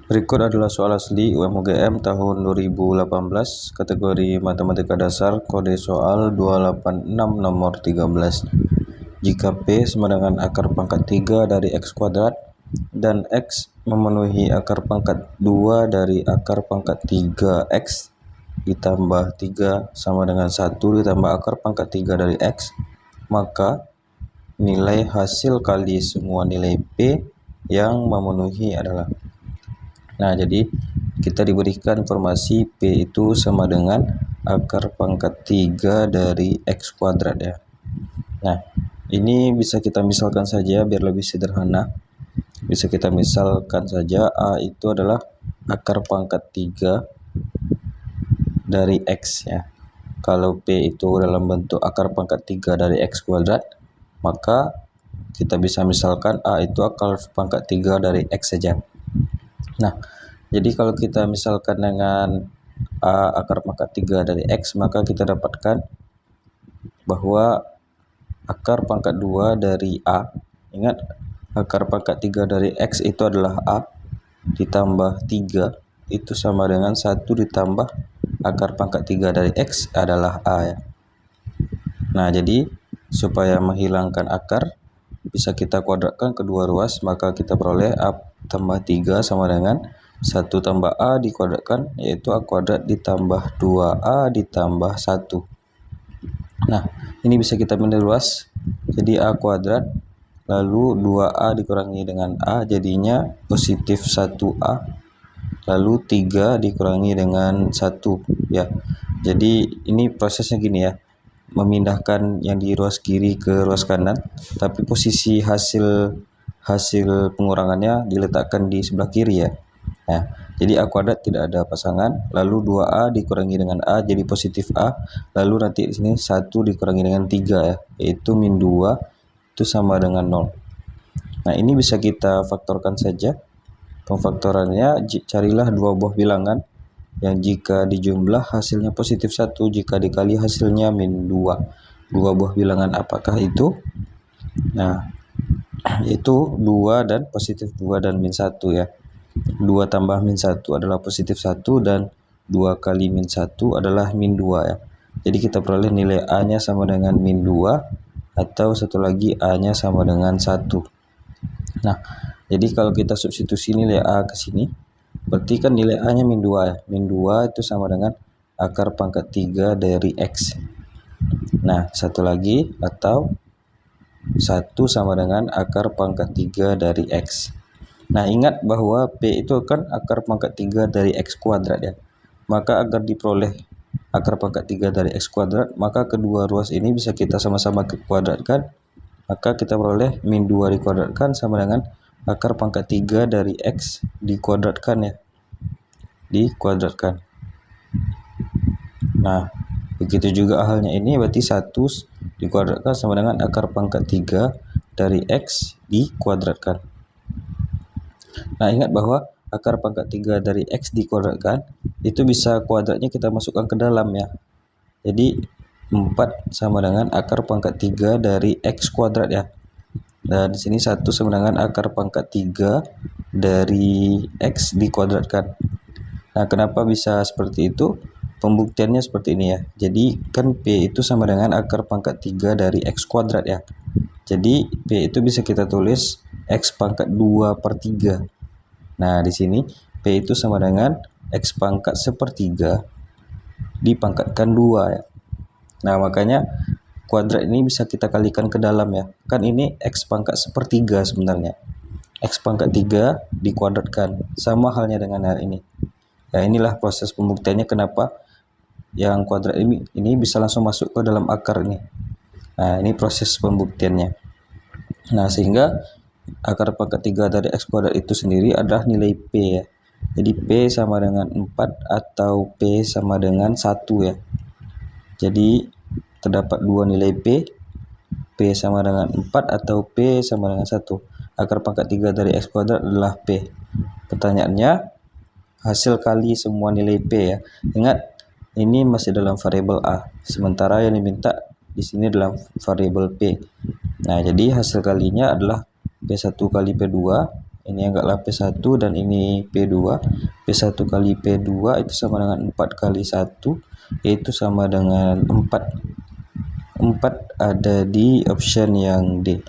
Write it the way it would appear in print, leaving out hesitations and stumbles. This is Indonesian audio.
Berikut adalah soal asli UMUGM tahun 2018, kategori Matematika Dasar, kode soal 286 nomor 13. Jika P sama dengan akar pangkat 3 dari X kuadrat dan X memenuhi akar pangkat 2 dari akar pangkat 3X ditambah 3 sama dengan 1 ditambah akar pangkat 3 dari X, maka nilai hasil kali semua nilai P yang memenuhi adalah. Nah, jadi kita diberikan informasi P itu sama dengan akar pangkat 3 dari X kuadrat ya. Nah, ini bisa kita misalkan saja biar lebih sederhana. Bisa kita misalkan saja A itu adalah akar pangkat 3 dari X ya. Kalau P itu dalam bentuk akar pangkat 3 dari X kuadrat, maka kita bisa misalkan A itu akar pangkat 3 dari X saja. Nah, jadi kalau kita misalkan dengan A akar pangkat 3 dari X, maka kita dapatkan bahwa akar pangkat 2 dari A, ingat akar pangkat 3 dari X itu adalah A, ditambah 3 itu sama dengan 1 ditambah akar pangkat 3 dari X adalah A ya. Nah, jadi supaya menghilangkan akar, bisa kita kuadratkan kedua ruas, maka kita peroleh A tambah 3 sama dengan 1 tambah A dikuadratkan, yaitu A kuadrat ditambah 2A ditambah 1. Nah, ini bisa kita pindah ruas, jadi A kuadrat lalu 2A dikurangi dengan A jadinya positif 1A, lalu 3 dikurangi dengan 1 ya. Jadi ini prosesnya gini ya, memindahkan yang di ruas kiri ke ruas kanan, tapi posisi hasil pengurangannya diletakkan di sebelah kiri ya. Nah, jadi A kuadrat tidak ada pasangan, lalu 2A dikurangi dengan A jadi positif A, lalu nanti di sini 1 dikurangi dengan 3 ya, yaitu min 2 itu sama dengan 0. Nah, ini bisa kita faktorkan saja. Pemfaktorannya, carilah dua buah bilangan yang jika dijumlah hasilnya positif 1, jika dikali hasilnya min 2. Dua buah bilangan apakah itu? Nah, yaitu 2 dan positif 2 dan min 1 ya. 2 tambah min 1 adalah positif 1 dan 2 kali min 1 adalah min 2 ya. Jadi kita peroleh nilai A-nya sama dengan min 2 atau satu lagi A-nya sama dengan 1. Nah, jadi kalau kita substitusi nilai A ke sini, berarti kan nilai A-nya min 2 ya. Min 2 itu sama dengan akar pangkat 3 dari X. Nah, satu lagi atau 1 sama dengan akar pangkat 3 dari X. Nah, ingat bahwa P itu kan akar pangkat 3 dari X kuadrat ya. Maka agar diperoleh akar pangkat 3 dari X kuadrat, maka kedua ruas ini bisa kita sama-sama kuadratkan. Maka kita peroleh min 2 dikuadratkan sama dengan akar pangkat 3 dari X dikuadratkan ya. Dikuadratkan. Nah, begitu juga halnya ini, berarti 1 dikuadratkan sama dengan akar pangkat 3 dari X dikuadratkan. Nah, ingat bahwa akar pangkat 3 dari X dikuadratkan itu bisa kuadratnya kita masukkan ke dalam ya. Jadi 4 sama dengan akar pangkat 3 dari X kuadrat ya. Dan di sini 1 sama dengan akar pangkat 3 dari X dikuadratkan. Nah, kenapa bisa seperti itu? Pembuktiannya seperti ini ya. Jadi kan P itu sama dengan akar pangkat 3 dari X kuadrat ya. Jadi P itu bisa kita tulis X pangkat 2 per 3. Nah, di sini P itu sama dengan X pangkat sepertiga dipangkatkan 2 ya. Nah, makanya kuadrat ini bisa kita kalikan ke dalam ya. Kan ini X pangkat sepertiga sebenarnya. X pangkat 3 dikuadratkan. Sama halnya dengan hal ini. Ya, inilah proses pembuktiannya kenapa yang kuadrat ini bisa langsung masuk ke dalam akar ini. Nah, ini proses pembuktiannya. Nah, sehingga akar pangkat 3 dari X kuadrat itu sendiri adalah nilai P ya. Jadi P sama dengan 4 atau P sama dengan 1 ya. Jadi terdapat dua nilai P sama dengan 4 atau P sama dengan 1. Akar pangkat 3 dari X kuadrat adalah P. Pertanyaannya, hasil kali semua nilai P ya. Ingat, ini masih dalam variabel A, sementara yang diminta di sini dalam variabel P. Nah, jadi hasil kalinya adalah P1 kali P2 Ini anggaplah P1 dan ini P2. P1 kali P2 itu sama dengan 4 kali 1, yaitu sama dengan 4. 4 ada di option yang D.